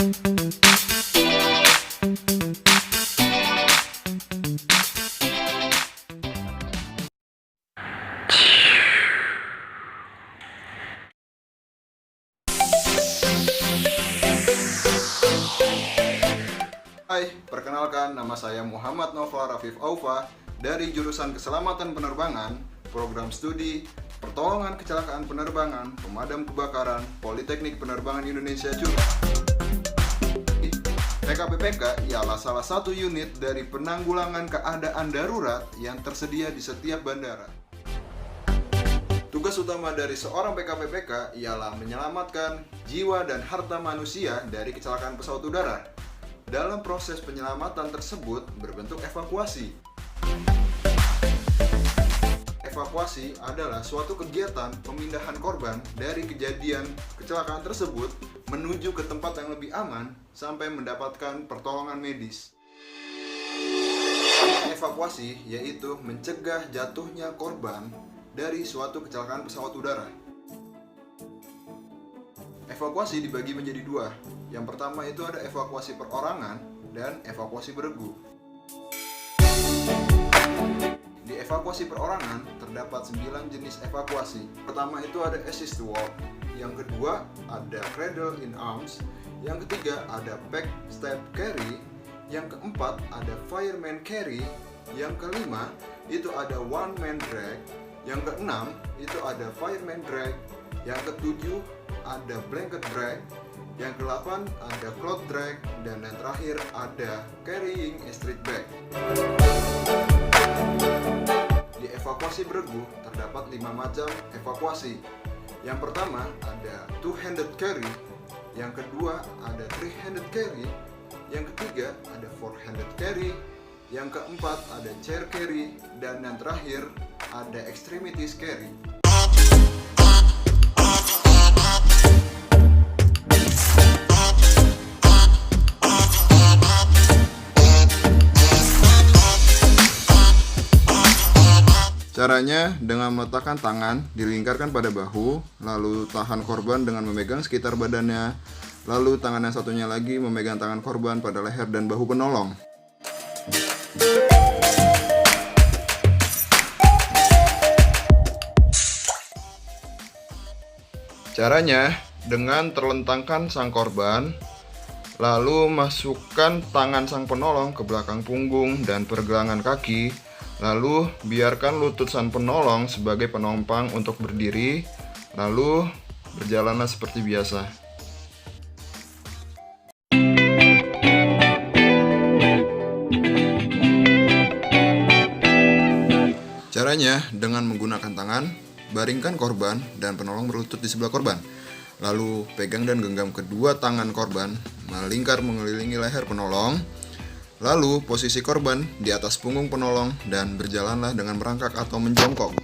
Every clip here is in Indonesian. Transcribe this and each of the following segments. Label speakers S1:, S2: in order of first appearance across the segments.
S1: Hai, perkenalkan nama saya Muhammad Nofla Rafif Aufa dari jurusan Keselamatan Penerbangan, Program Studi Pertolongan Kecelakaan Penerbangan, Pemadam Kebakaran, Politeknik Penerbangan Indonesia Jura. PKPPK ialah salah satu unit dari penanggulangan keadaan darurat yang tersedia di setiap bandara. Tugas utama dari seorang PKPPK ialah menyelamatkan jiwa dan harta manusia dari kecelakaan pesawat udara. Dalam proses penyelamatan tersebut berbentuk evakuasi. Evakuasi adalah suatu kegiatan pemindahan korban dari kejadian kecelakaan tersebut menuju ke tempat yang lebih aman sampai mendapatkan pertolongan medis. Evakuasi yaitu mencegah jatuhnya korban dari suatu kecelakaan pesawat udara. Evakuasi dibagi menjadi dua. Yang pertama itu ada evakuasi perorangan dan evakuasi beregu. Di evakuasi perorangan terdapat 9 jenis evakuasi. Pertama itu ada assist to walk. Yang kedua ada cradle in arms. Yang ketiga ada back step carry. Yang keempat ada fireman carry. Yang kelima itu ada one man drag. Yang keenam itu ada fireman drag. Yang ketujuh ada blanket drag. Yang ke-8 ada cloth drag, dan yang terakhir ada carrying a street bag. Di evakuasi beregu terdapat 5 macam evakuasi. Yang pertama ada two-handed carry, yang kedua ada three-handed carry, yang ketiga ada four-handed carry, yang keempat ada chair carry, dan yang terakhir ada extremities carry. Caranya dengan meletakkan tangan dilingkarkan pada bahu, lalu tahan korban dengan memegang sekitar badannya, lalu tangan yang satunya lagi memegang tangan korban pada leher dan bahu penolong. Caranya dengan terlentangkan sang korban, lalu masukkan tangan sang penolong ke belakang punggung dan pergelangan kaki. Lalu biarkan lutut sang penolong sebagai penopang untuk berdiri, lalu berjalanlah seperti biasa. Caranya dengan menggunakan tangan, baringkan korban dan penolong berlutut di sebelah korban. Lalu pegang dan genggam kedua tangan korban, melingkar mengelilingi leher penolong. Lalu posisi korban di atas punggung penolong dan berjalanlah dengan merangkak atau menjongkok.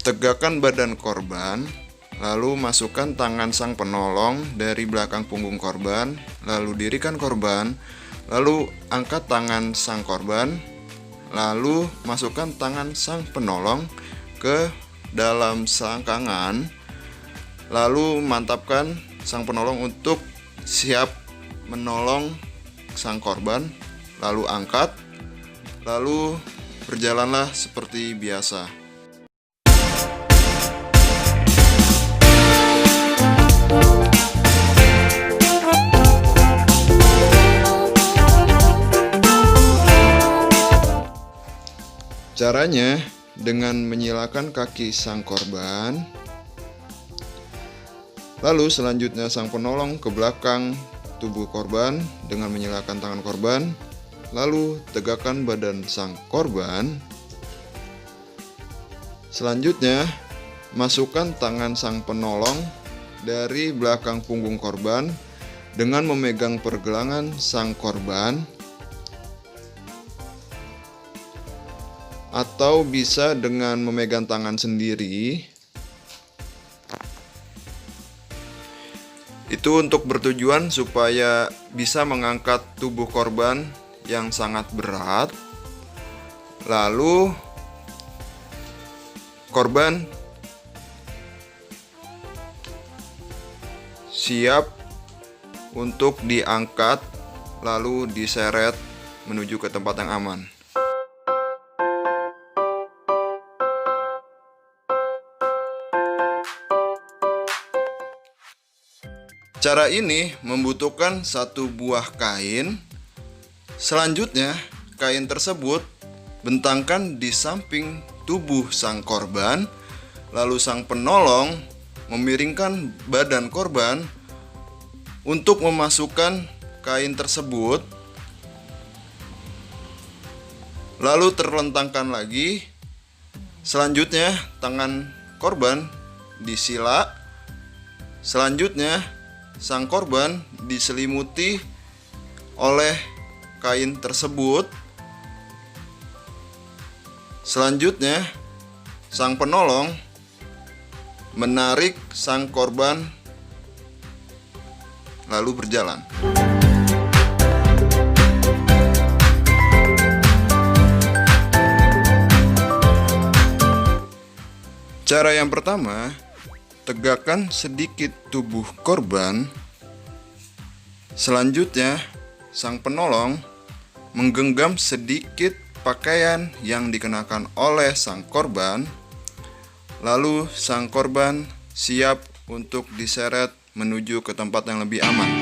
S1: Tegakkan badan korban, lalu masukkan tangan sang penolong dari belakang punggung korban, lalu dirikan korban, lalu angkat tangan sang korban, lalu masukkan tangan sang penolong ke dalam selangkangan, lalu mantapkan sang penolong untuk siap menolong sang korban, lalu angkat, lalu berjalanlah seperti biasa. Caranya dengan menyilakan kaki sang korban, lalu selanjutnya sang penolong ke belakang tubuh korban dengan menyilakan tangan korban, lalu tegakkan badan sang korban. Selanjutnya masukkan tangan sang penolong dari belakang punggung korban dengan memegang pergelangan sang korban, atau bisa dengan memegang tangan sendiri. Itu untuk bertujuan supaya bisa mengangkat tubuh korban yang sangat berat. Lalu korban siap untuk diangkat lalu diseret menuju ke tempat yang aman. Cara ini membutuhkan satu buah kain. Selanjutnya, kain tersebut bentangkan di samping tubuh sang korban, lalu sang penolong memiringkan badan korban untuk memasukkan kain tersebut, lalu terlentangkan lagi. Selanjutnya, tangan korban disila. Selanjutnya, sang korban diselimuti oleh kain tersebut. Selanjutnya, sang penolong menarik sang korban lalu berjalan. Cara yang pertama, tegakkan sedikit tubuh korban. Selanjutnya, sang penolong menggenggam sedikit pakaian yang dikenakan oleh sang korban. Lalu sang korban siap untuk diseret menuju ke tempat yang lebih aman.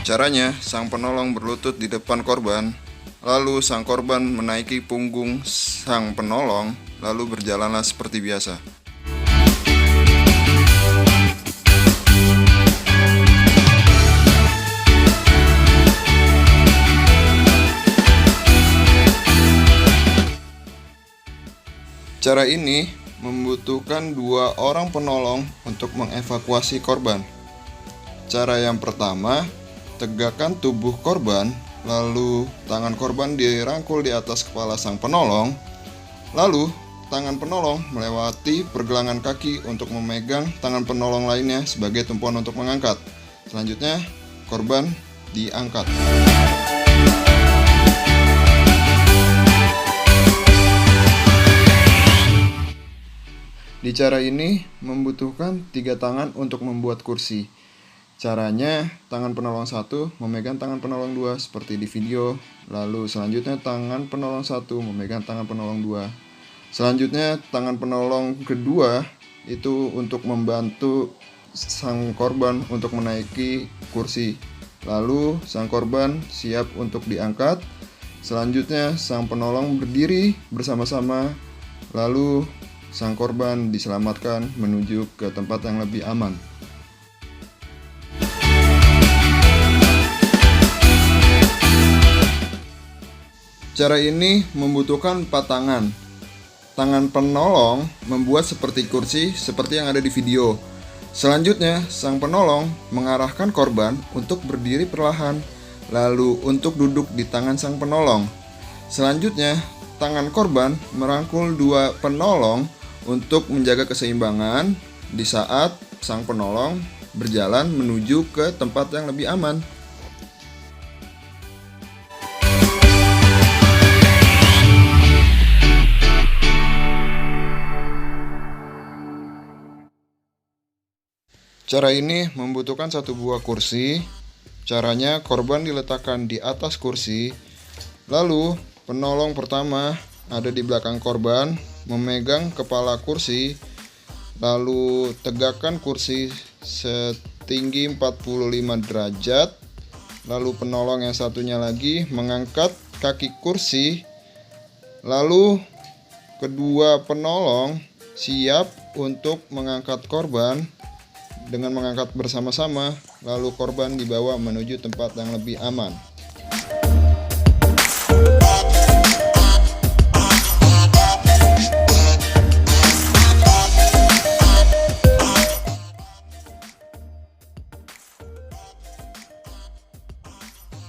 S1: Caranya, sang penolong berlutut di depan korban, lalu sang korban menaiki punggung sang penolong, lalu berjalanlah seperti biasa. Cara ini membutuhkan 2 orang penolong untuk mengevakuasi korban. Cara yang pertama, tegakkan tubuh korban, lalu tangan korban dirangkul di atas kepala sang penolong. Lalu, tangan penolong melewati pergelangan kaki untuk memegang tangan penolong lainnya sebagai tumpuan untuk mengangkat. Selanjutnya, korban diangkat. Di cara ini membutuhkan 3 tangan untuk membuat kursi. Caranya, tangan penolong 1 memegang tangan penolong 2 seperti di video. Lalu selanjutnya tangan penolong 1 memegang tangan penolong 2. Selanjutnya tangan penolong kedua itu untuk membantu sang korban untuk menaiki kursi. Lalu sang korban siap untuk diangkat. Selanjutnya sang penolong berdiri bersama-sama. Lalu sang korban diselamatkan menuju ke tempat yang lebih aman. Cara ini membutuhkan 4 tangan. Tangan penolong membuat seperti kursi seperti yang ada di video. Selanjutnya, sang penolong mengarahkan korban untuk berdiri perlahan, lalu untuk duduk di tangan sang penolong. Selanjutnya, tangan korban merangkul 2 penolong untuk menjaga keseimbangan di saat sang penolong berjalan menuju ke tempat yang lebih aman. Cara ini membutuhkan 1 buah kursi. Caranya, korban diletakkan di atas kursi. Lalu, penolong pertama ada di belakang korban, memegang kepala kursi. Lalu, tegakkan kursi setinggi 45 derajat. Lalu, penolong yang satunya lagi mengangkat kaki kursi. Lalu, kedua penolong siap untuk mengangkat korban. Dengan mengangkat bersama-sama, lalu korban dibawa menuju tempat yang lebih aman.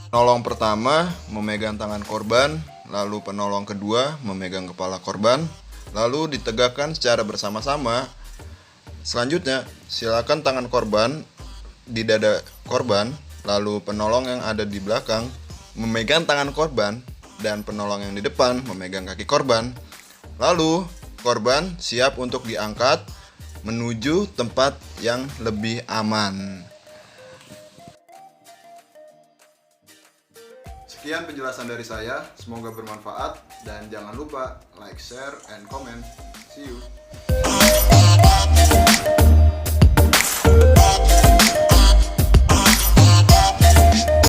S1: Penolong pertama memegang tangan korban, lalu penolong kedua memegang kepala korban, lalu ditegakkan secara bersama-sama. Selanjutnya, silakan tangan korban di dada korban, lalu penolong yang ada di belakang memegang tangan korban dan penolong yang di depan memegang kaki korban. Lalu korban siap untuk diangkat menuju tempat yang lebih aman. Sekian penjelasan dari saya, semoga bermanfaat dan jangan lupa like, share, and comment. See you.